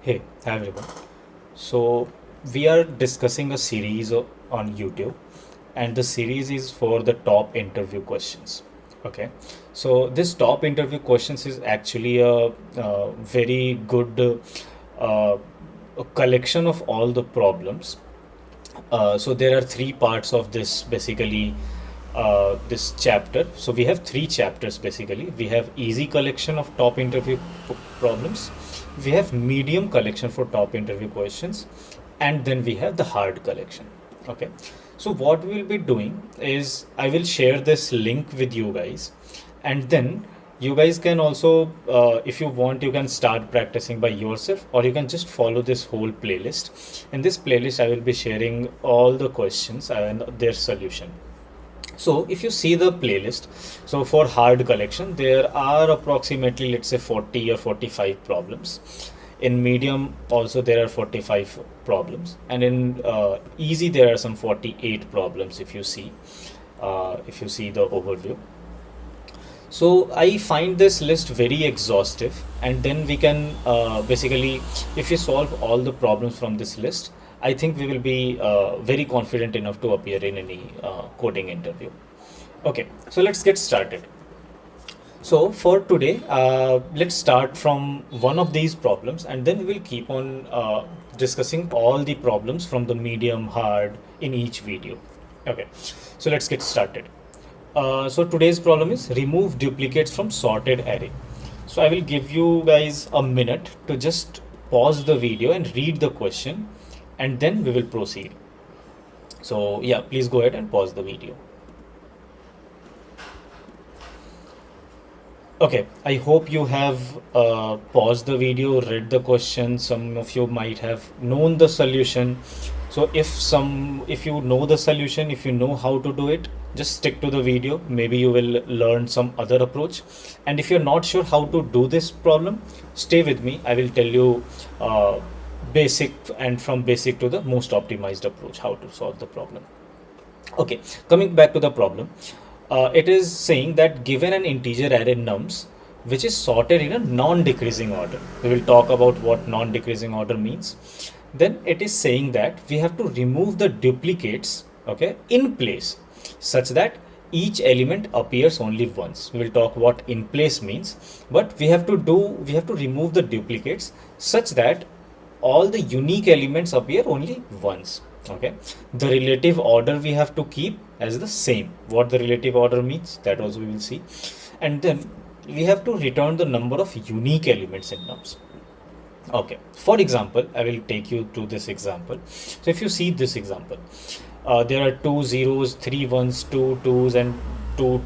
Hi everyone. So we are discussing a series on YouTube, and the series is for the top interview questions. Okay, so this top interview questions is actually a very good uh, a collection of all the problems. So there are three parts of this basically this chapter. So we have three chapters basically. We have easy collection of top interview problems. We have medium collection for top interview questions, and then we have the hard collection. Okay. So what we'll be doing is I will share this link with you guys, and then you guys can also, if you want, you can start practicing by yourself, or you can just follow this whole playlist. In this playlist, I will be sharing all the questions and their solution. So if you see the playlist, so for hard collection, there are approximately, let's say, 40 or 45 problems. In medium, also there are 45 problems, and in easy, there are some 48 problems. If you see the overview. So I find this list very exhaustive, and then we can basically, if you solve all the problems from this list, I think we will be very confident enough to appear in any coding interview. Okay, so let's get started. So for today, let's start from one of these problems, and then we will keep on discussing all the problems from the medium, hard in each video. Okay, so let's get started. So today's problem is remove duplicates from sorted array. So I will give you guys a minute to just pause the video and read the question, and then we will proceed. So yeah, please go ahead and pause the video. Okay, I hope you have paused the video, read the question. Some of you might have known the solution. So if you know the solution, if you know how to do it, just stick to the video. Maybe you will learn some other approach. And if you're not sure how to do this problem, stay with me. I will tell you basic and from basic to the most optimized approach, how to solve the problem. Okay, coming back to the problem, it is saying that given an integer array nums, which is sorted in a non-decreasing order. We will talk about what non-decreasing order means. Then it is saying that we have to remove the duplicates, okay, in place, such that each element appears only once. We will talk what in place means, but we have to remove the duplicates such that all the unique elements appear only once. Okay, the relative order we have to keep as the same. What the relative order means, that also we will see. And then we have to return the number of unique elements in nums. Okay, for example, I will take you to this example. So if you see this example, there are two zeros, three ones, two twos, and two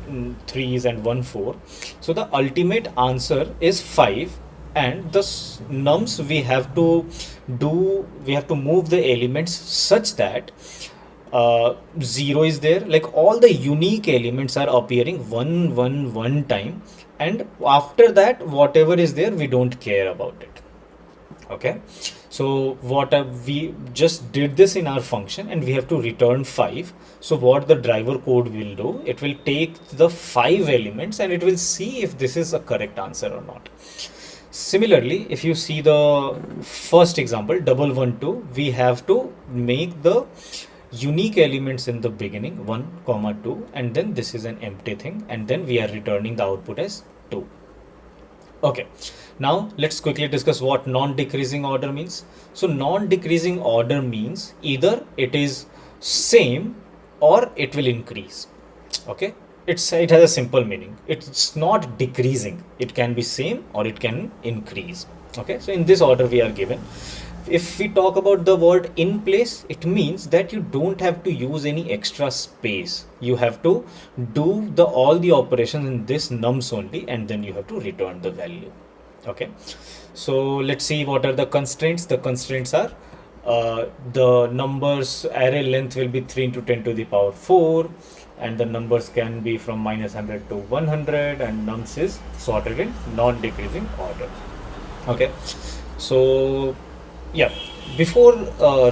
threes, and one four. So the ultimate answer is 5, and the nums we have to move the elements such that 0 is there, like all the unique elements are appearing one time, and after that whatever is there we don't care about it. Okay, so we just did this in our function, and we have to return 5. So what the driver code will do, it will take the 5 elements and it will see if this is a correct answer or not. Similarly, if you see the first example, double one two, we have to make the unique elements in the beginning 1 comma 2, and then this is an empty thing, and then we are returning the output as 2. Okay, now let's quickly discuss what non-decreasing order means. So non-decreasing order means either it is same or it will increase. Okay, it has a simple meaning. It's not decreasing. It can be same or it can increase. Okay, so in this order we are given. If we talk about the word in place, it means that you don't have to use any extra space. You have to do all the operations in this nums only, and then you have to return the value. Okay, so let's see what are the constraints. The constraints are the numbers array length will be 3 into 10 to the power 4, and the numbers can be from -100 to 100, and nums is sorted in non-decreasing order. Okay, so yeah, before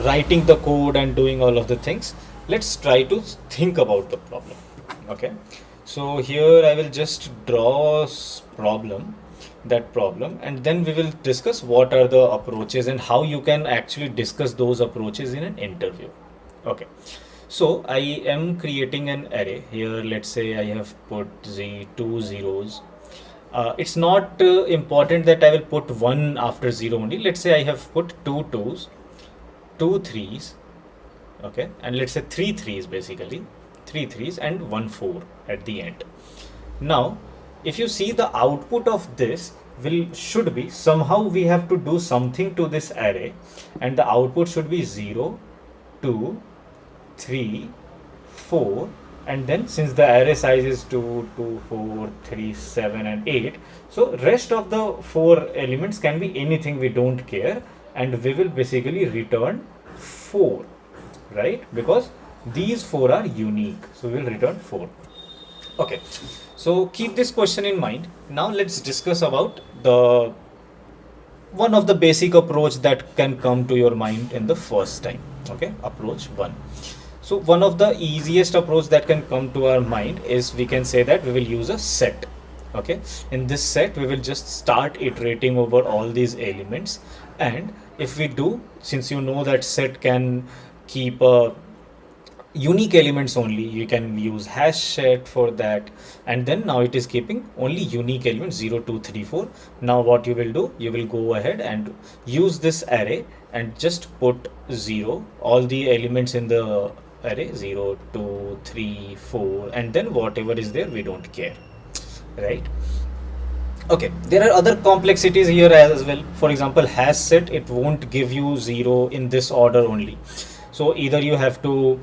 writing the code and doing all of the things, let's try to think about the problem. Okay, so here I will just draw a problem that problem, and then we will discuss what are the approaches and how you can actually discuss those approaches in an interview. Okay, so I am creating an array here. Let's say I have put two zeros. It's not important that I will put one after zero only. Let's say I have put two twos, two threes, okay, and let's say three threes, basically three threes and one four at the end. Now if you see, the output of this will should be, somehow we have to do something to this array, and the output should be 0, 2, 3, 4, and then since the array size is 2, 2, 4, 3, 7 and 8, so rest of the four elements can be anything, we don't care, and we will basically return 4, right? Because these four are unique, so we'll return 4. Okay, so keep this question in mind. Now let's discuss about the one of the basic approach that can come to your mind in the first time. Okay, approach 1. So one of the easiest approach that can come to our mind is, we can say that we will use a set. Okay, in this set we will just start iterating over all these elements, and if we do, since you know that set can keep a unique elements only, you can use hash set for that, and then now it is keeping only unique elements 0, 2, 3, 4. Now what you will do, you will go ahead and use this array and just put 0, all the elements in the array, 0, 2, 3, 4, and then whatever is there, we don't care, right? Okay, there are other complexities here as well. For example, hash set, it won't give you 0 in this order only, so either you have to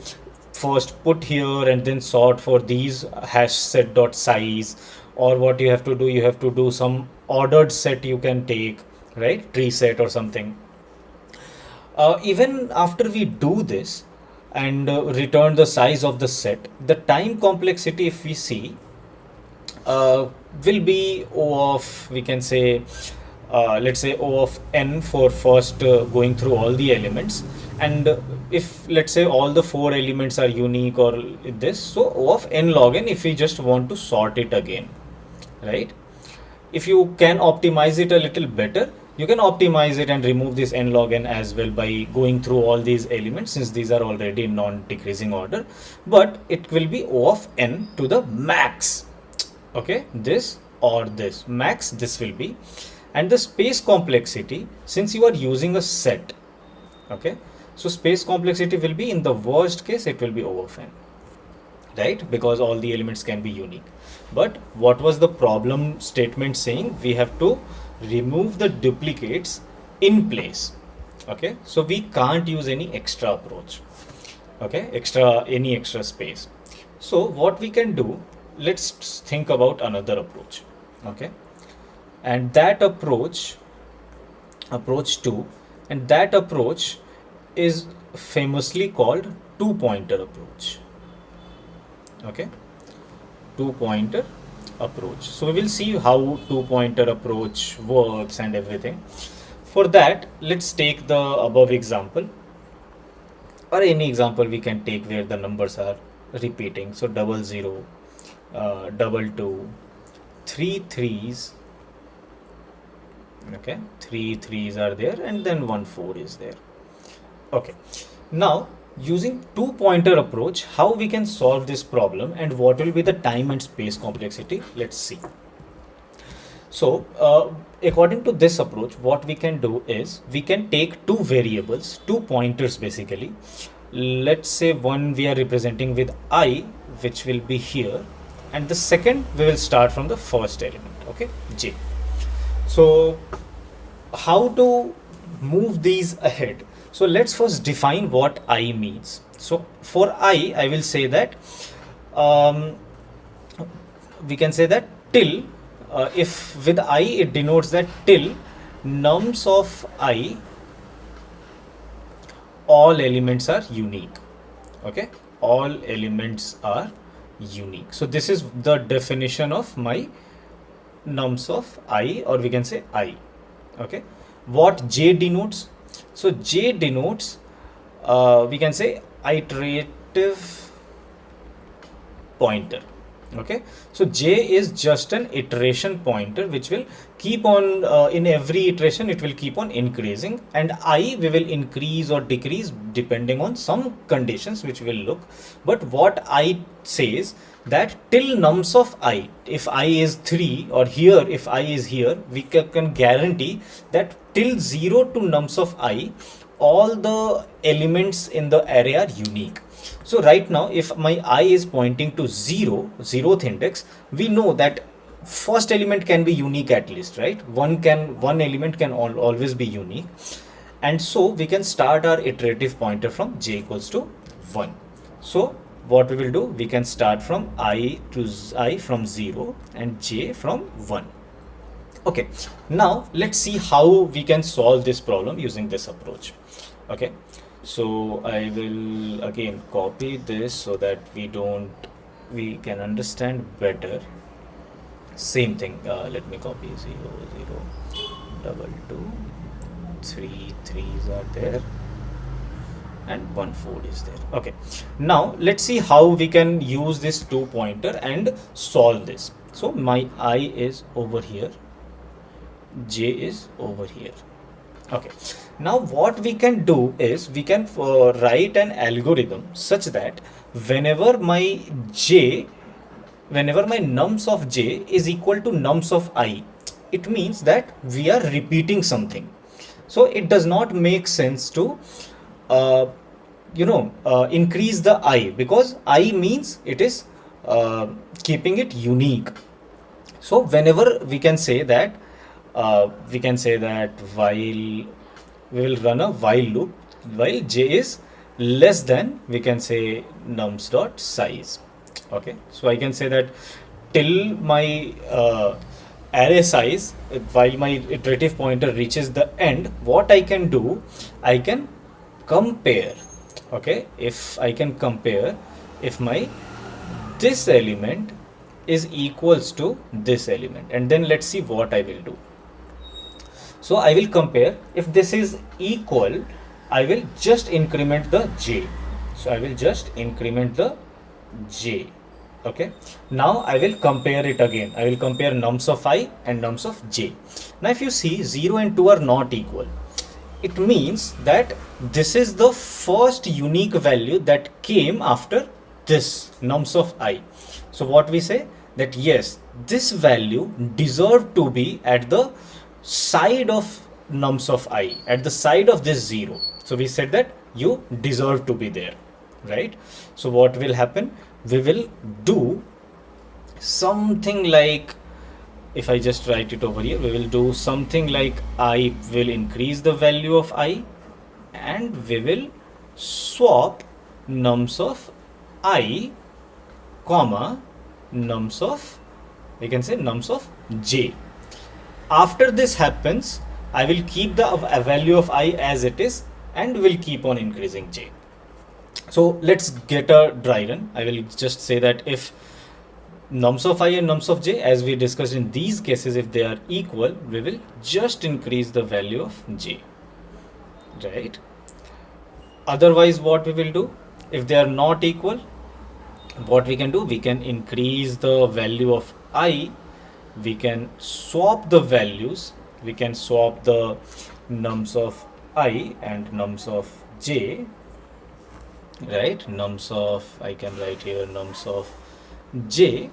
first put here and then sort for these hash set dot size, or what you have to do, you have to do some ordered set you can take, right? Tree set or something. Even after we do this and return the size of the set, the time complexity, if we see, will be O of, we can say, let's say O of n for first going through all the elements, and if let's say all the four elements are unique or this, so O of n log n if we just want to sort it again, right? If you can optimize it a little better, you can optimize it and remove this n log n as well by going through all these elements, since these are already in non-decreasing order, but it will be O of n to the max. Okay, this or this max, this will be, and the space complexity, since you are using a set, okay, so space complexity will be, in the worst case, it will be O of n, right? Because all the elements can be unique. But what was the problem statement saying? We have to remove the duplicates in place. Okay, so we can't use any extra approach, okay, any extra space. So what we can do, let's think about another approach. Okay, and that approach 2, and that approach is famously called two-pointer approach. Okay, two-pointer approach. So we will see how two-pointer approach works and everything. For that, let's take the above example, or any example we can take where the numbers are repeating. So 00, 22, 3 3s, okay, 3 3s are there, and then 1 4 is there. Okay, now using two-pointer approach, how we can solve this problem and what will be the time and space complexity, let's see. So according to this approach, what we can do is, we can take two variables, two pointers basically. Let's say one we are representing with I, which will be here, and the second we will start from the first element, okay, j. So how to move these ahead? So let's first define what I means. So for I will say that we can say that till, if with I it denotes that till nums of I, all elements are unique. Okay, all elements are unique. So this is the definition of my nums of I, or we can say I. Okay, what j denotes? So j denotes, we can say, iterative pointer. Okay, so j is just an iteration pointer which will keep on in every iteration it will keep on increasing, and I we will increase or decrease depending on some conditions which will look. But what I says that till nums of I, if I is 3 or here if I is here, we can guarantee that till 0 to nums of I all the elements in the array are unique. So right now, if my I is pointing to 0, 0th index, we know that first element can be unique at least, right? One element can always be unique. And so we can start our iterative pointer from j equals to 1. So what we will do, we can start from I to I from 0 and j from 1. Okay, now let's see how we can solve this problem using this approach. Okay, so I will again copy this so that we can understand better. Same thing, let me copy 0 0 double 2 3 3s are there and 1 4 is there. Okay, now let's see how we can use this 2 pointer and solve this. So my I is over here, j is over here. Okay, now what we can do is we can write an algorithm such that whenever my nums of j is equal to nums of I, it means that we are repeating something. So it does not make sense to increase the I, because I means it is keeping it unique. So whenever we can say that while we will run a while loop while j is less than, we can say, nums dot size. Okay, so I can say that till my array size, while my iterative pointer reaches the end, what I can do, I can compare. Okay, if I can compare if my this element is equals to this element, and then let's see what I will do. So I will compare. If this is equal, I will just increment the j. So I will just increment the j. Okay. Now I will compare it again. I will compare nums of I and nums of j. Now if you see 0 and 2 are not equal, it means that this is the first unique value that came after this nums of I. So what we say, that yes, this value deserved to be at the side of nums of I, at the side of this 0. So we said that you deserve to be there, right? So what will happen, we will do something like, if I just write it over here, we will do something like I will increase the value of I, and we will swap nums of I comma nums of, we can say, nums of j. After this happens, I will keep the value of I as it is and will keep on increasing j. So let's get a dry run. I will just say that if nums of I and nums of j, as we discussed in these cases, if they are equal, we will just increase the value of j, right? Otherwise, what we will do, if they are not equal, what we can do, we can increase the value of I, we can swap the values, we can swap the nums of I and nums of j, right? Nums of, I can write here nums of j,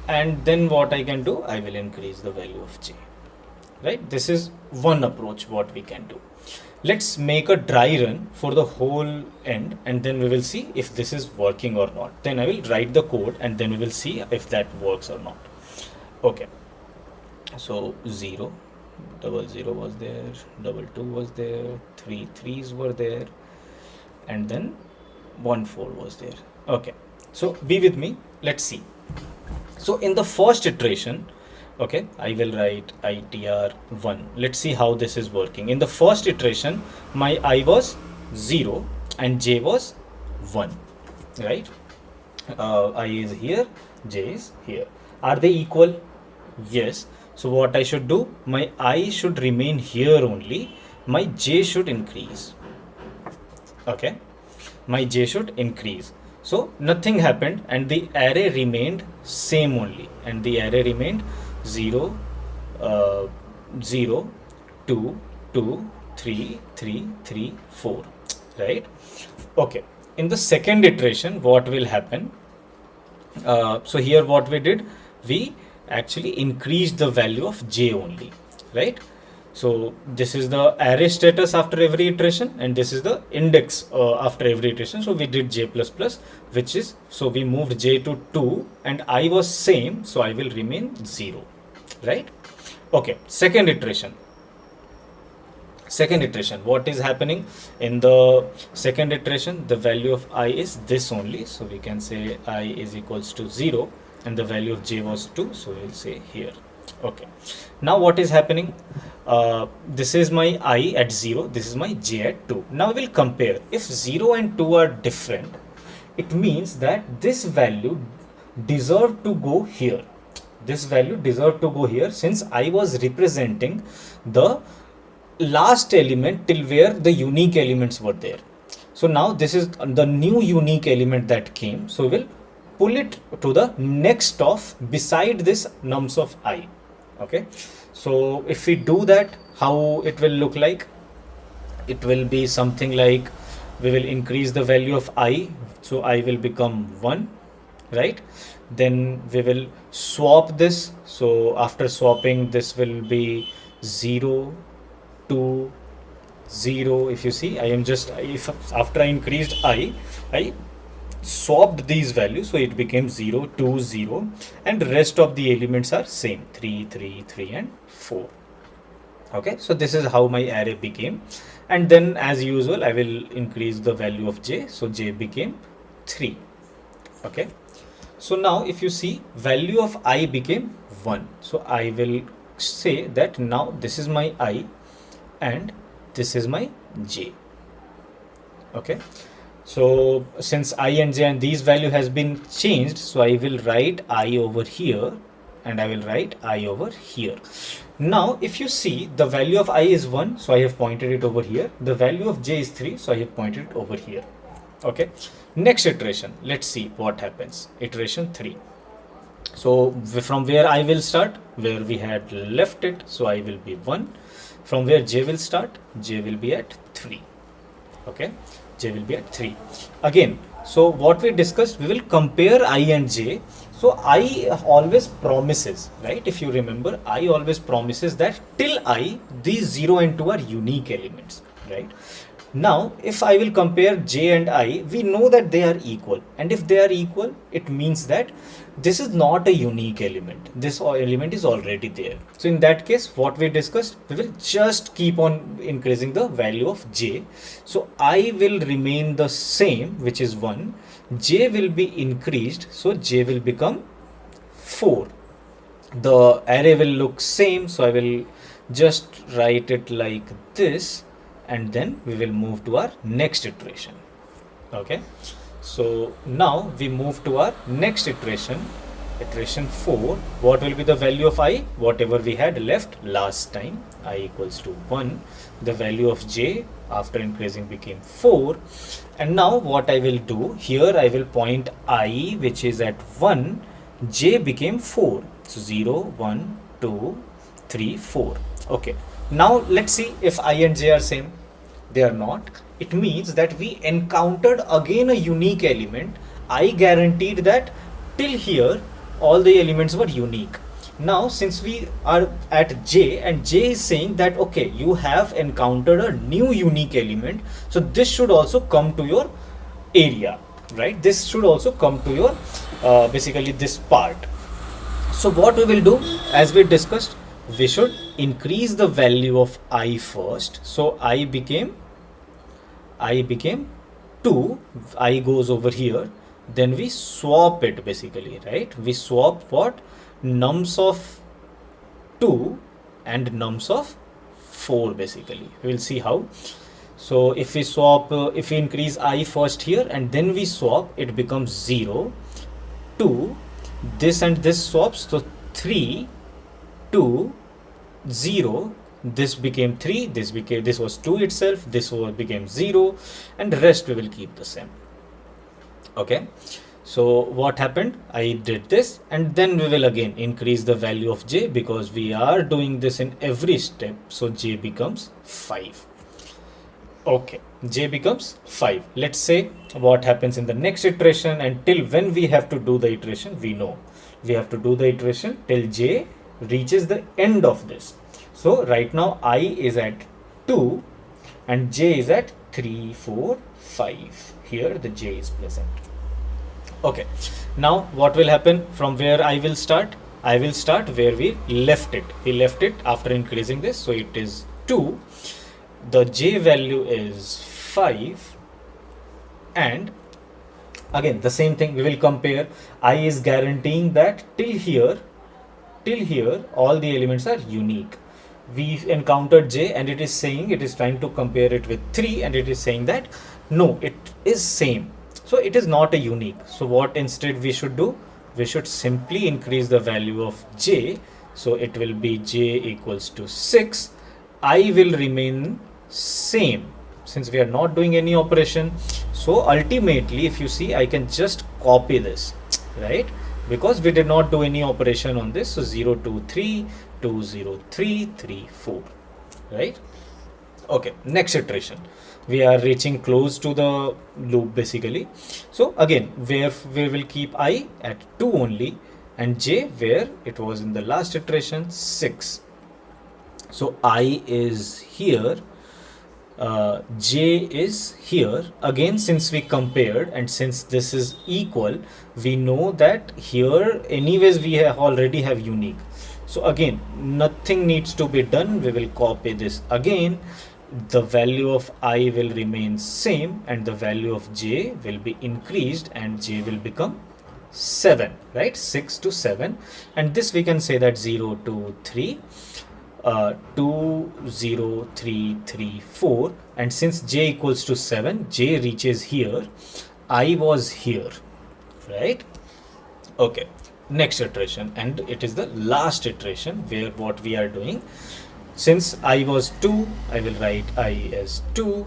and then what I can do, I will increase the value of j, right? This is one approach what we can do. Let's make a dry run for the whole end, and then we will see if this is working or not. Then I will write the code and then we will see if that works or not. Okay, so 0 double 0 was there, double 2 was there, 3 3s were there, and then 1 4 was there. Okay, so be with me, let's see. So in the first iteration, okay, I will write itr1. Let's see how this is working. In the first iteration, my I was 0 and j was 1, right? I is here, j is here. Are they equal? Yes. So what I should do, my I should remain here only, my j should increase. Okay, my j should increase. So nothing happened and the array remained same only, and the array remained 0, uh, 0, 2, 2, 3, 3, 3, 4, right? Okay. In the second iteration, what will happen? So here what we did, we actually increased the value of j only, right? So this is the array status after every iteration, and this is the index after every iteration. So we did j plus plus, which is, so we moved j to 2 and I was same, so I will remain 0, right? Okay, second iteration. What is happening in the second iteration? The value of I is this only, so we can say I is equals to 0 and the value of j was 2, so we'll say here. Okay, now what is happening? This is my I at 0, this is my j at 2. Now we will compare. If 0 and 2 are different, it means that this value deserved to go here. This value deserved to go here, since I was representing the last element till where the unique elements were there. So now this is the new unique element that came, so we'll pull it to the next of beside this nums of I. Okay, so if we do that, how it will look like? It will be something like, we will increase the value of I, so I will become 1, right? Then we will swap this, so after swapping this will be 0, 2, 0. If you see, I am just, if after I increased I swapped these values, so it became 0, 2, 0, and rest of the elements are same, 3, 3, 3 and 4. Okay, so this is how my array became. And then as usual, I will increase the value of j, so j became 3. Okay, so now if you see, value of I became 1, so I will say that now this is my I and this is my j. Okay, so since I and j and these value has been changed, so I will write I over here and I will write I over here. Now if you see, the value of I is 1, so I have pointed it over here. The value of j is 3, so I have pointed it over here. Okay, next iteration, let's see what happens. Iteration 3. So from where I will start, where we had left it, so I will be 1. From where j will start, j will be at 3. Okay, j will be at 3. Again, so what we discussed, we will compare I and j. So I always promises, right? If you remember, I always promises that till I, these 0 and 2 are unique elements, right? Now, if I will compare j and I, we know that they are equal. And if they are equal, it means that this is not a unique element. This element is already there. So in that case, what we discussed, we will just keep on increasing the value of j. So I will remain the same, which is 1. J will be increased, so j will become 4. The array will look same, so I will just write it like this. And then we will move to our next iteration. Okay, so now we move to our next iteration, iteration 4. What will be the value of I? Whatever we had left last time, I equals to 1. The value of j after increasing became 4. And now what I will do here, I will point I, which is at 1, j became 4. So 0, 1, 2, 3, 4. Okay, now let's see if I and j are same. They are not. It means that we encountered again a unique element. I guaranteed that till here all the elements were unique. Now since we are at j and j is saying that okay, you have encountered a new unique element, so this should also come to your area, right? This should also come to your basically this part. So what we will do, as we discussed, we should increase the value of I first. So I became 2, I goes over here, then we swap it basically, right? We swap what? Nums of 2 and nums of 4 basically. We will see how. So if we swap, if we increase I first here and then we swap, it becomes 0, 2, this and this swaps, so 3, 2, 0, this became 3, this was 2 itself, this became 0, and the rest we will keep the same. Okay, so what happened? I did this, and then we will again increase the value of j because we are doing this in every step. So j becomes 5. Okay, j becomes 5. Let's say what happens in the next iteration, and till when we have to do the iteration, we know. We have to do the iteration till j reaches the end of this. So right now I is at 2 and j is at 3, 4, 5. Here the j is present. Okay, now what will happen from where I will start? I will start where we left it. We left it after increasing this, so it is 2. The j value is 5, and again the same thing we will compare. I is guaranteeing that till here all the elements are unique. We encountered j and it is saying, it is trying to compare it with 3 and it is saying that no, it is same. So it is not a unique. So what instead we should do? We should simply increase the value of j. So it will be j equals to 6. I will remain same since we are not doing any operation. So ultimately, if you see, I can just copy this, right? Because we did not do any operation on this. So 0, 2, 3, 2, 0, 3, 3, 4, right? Okay, next iteration. We are reaching close to the loop basically. So again, where we will keep I at 2 only and j where it was in the last iteration 6. So I is here, j is here. Again, since we compared and since this is equal, we know that here anyways we have already have unique. So again, nothing needs to be done. We will copy this again. The value of I will remain same and the value of j will be increased and j will become 7, right? 6 to 7. And this we can say that 0, 2, 3. 2, 0, 3, 3, 4, and since j equals to 7, j reaches here, I was here, right? Okay, next iteration, and it is the last iteration where what we are doing, since I was 2, I will write I as 2,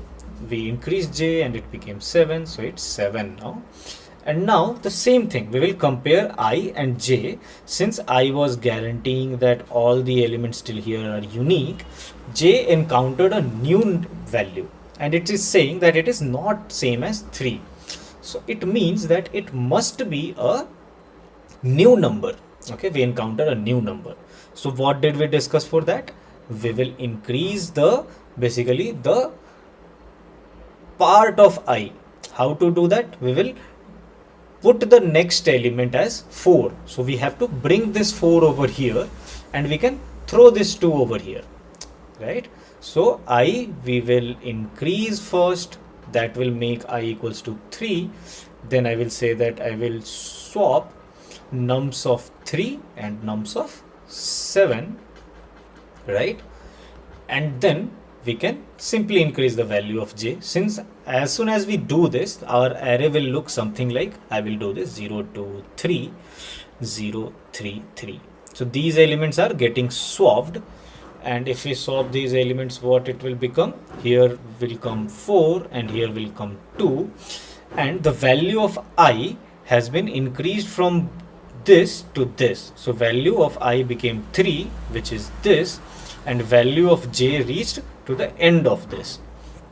we increase j and it became 7, so it's 7 now. And now the same thing, we will compare I and j. Since I was guaranteeing that all the elements still here are unique, j encountered a new value and it is saying that it is not same as 3. So it means that it must be a new number. Okay, we encounter a new number. So what did we discuss for that? We will increase the basically the part of I. How to do that? We will put the next element as 4. So we have to bring this 4 over here and we can throw this 2 over here, right? So we will increase first, that will make I equals to 3. Then I will say that I will swap nums of 3 and nums of 7, right? And then we can simply increase the value of j. Since as soon as we do this, our array will look something like, I will do this 0, 2, 3, 0, 3, 3. So these elements are getting swapped, and if we swap these elements, what it will become? Here will come 4 and here will come 2, and the value of I has been increased from this to this. So value of I became 3, which is this, and value of j reached to the end of this.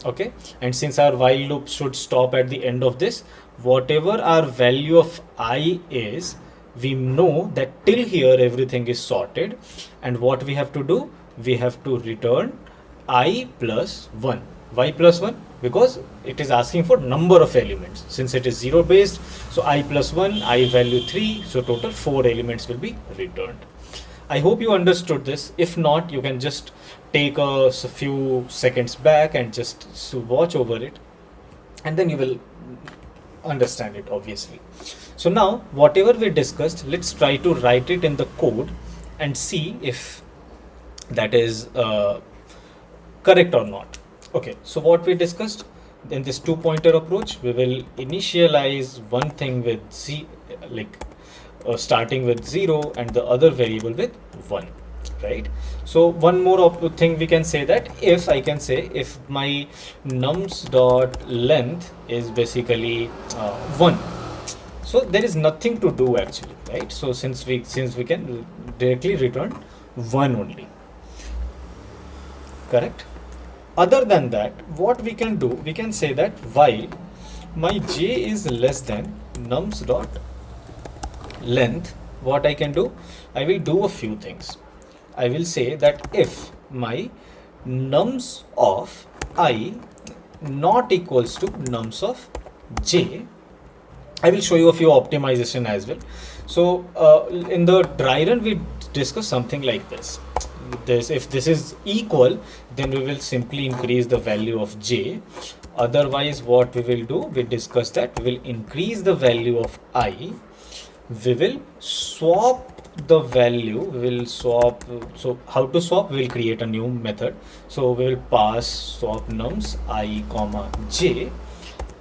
Okay, and since our while loop should stop at the end of this, whatever our value of I is, we know that till here everything is sorted, and what we have to do, we have to return I plus 1. Why plus 1? Because it is asking for number of elements. Since it is 0 based, so I plus 1, I value 3, so total 4 elements will be returned. I hope you understood this. If not, you can just take a few seconds back and just watch over it, and then you will understand it obviously. So now whatever we discussed, let's try to write it in the code and see if that is correct or not. Okay, so what we discussed in this 2-pointer approach, we will initialize one thing with starting with 0 and the other variable with 1, right? So one more thing we can say that if I can say if my nums dot length is basically 1, So there is nothing to do actually, right? So since we can directly return 1 only, correct? Other than that, what we can do, we can say that while my j is less than nums dot length, what I can do, I will do a few things. I will say that if my nums of I not equals to nums of j, I will show you a few optimization as well. So in the dry run, we discuss something like this. If this is equal, then we will simply increase the value of j. Otherwise, what we will do, we discuss that we will increase the value of I. We will swap the value, we will swap. So how to swap, we will create a new method. So we will pass swap nums I comma j,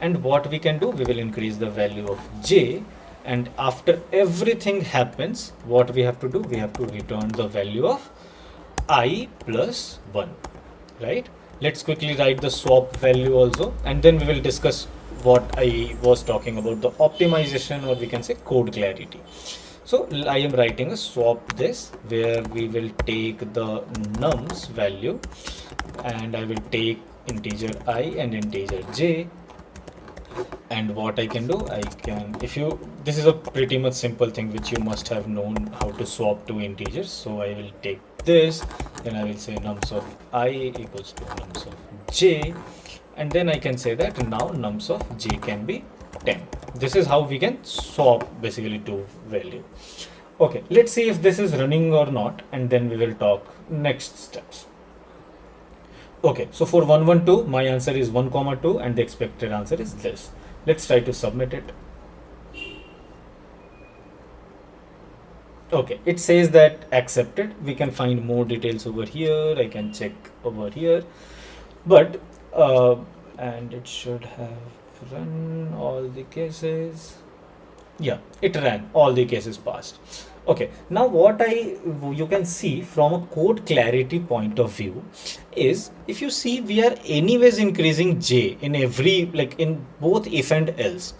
and what we can do, we will increase the value of j, and after everything happens, what we have to do, we have to return the value of I plus 1, right? Let's quickly write the swap value also, and then we will discuss what I was talking about, the optimization, or we can say code clarity. So I am writing a swap this, where we will take the nums value, and I will take integer I and integer j. And what I can do, I can, if you, this is a pretty much simple thing which you must have known how to swap two integers. So I will take this, then I will say nums of I equals to nums of j, and then I can say that now nums of j can be 10. This is how we can swap basically two value. Okay, let's see if this is running or not, and then we will talk next steps. Okay, so for 112, my answer is 1 comma 2, and the expected answer is this. Let's try to submit it. Okay, it says that accepted. We can find more details over here. I can check over here, but and it should have run all the cases. Yeah, it ran, all the cases passed. Okay, now what you can see from a code clarity point of view is, if you see, we are anyways increasing j in every, like in both if and else.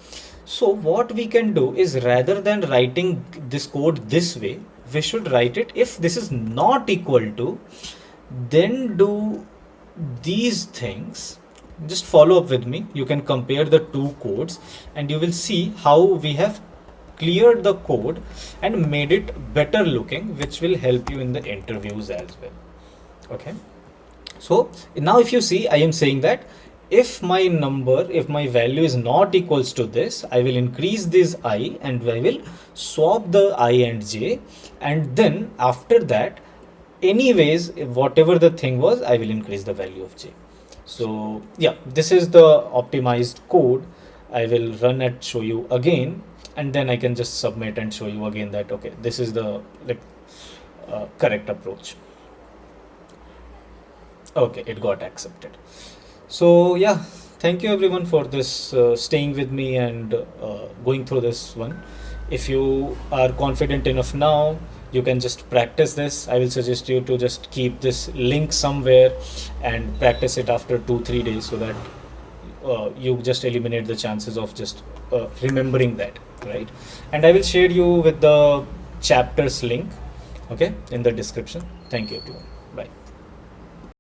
So what we can do is, rather than writing this code this way, we should write it, if this is not equal to, then do these things. Just follow up with me. You can compare the two codes and you will see how we have cleared the code and made it better looking, which will help you in the interviews as well. Okay, so now if you see, I am saying that if my value is not equals to this, I will increase this I and I will swap the I and j, and then after that, anyways, whatever the thing was, I will increase the value of j. So yeah, this is the optimized code. I will run and show you again, and then I can just submit and show you again that, okay, this is the correct approach. Okay, it got accepted. So yeah, thank you everyone for this, staying with me and going through this one. If you are confident enough now, you can just practice this. I will suggest you to just keep this link somewhere and practice it after 2-3 days, so that you just eliminate the chances of just remembering that, right? And I will share you with the chapters link, okay, in the description. Thank you everyone. Bye.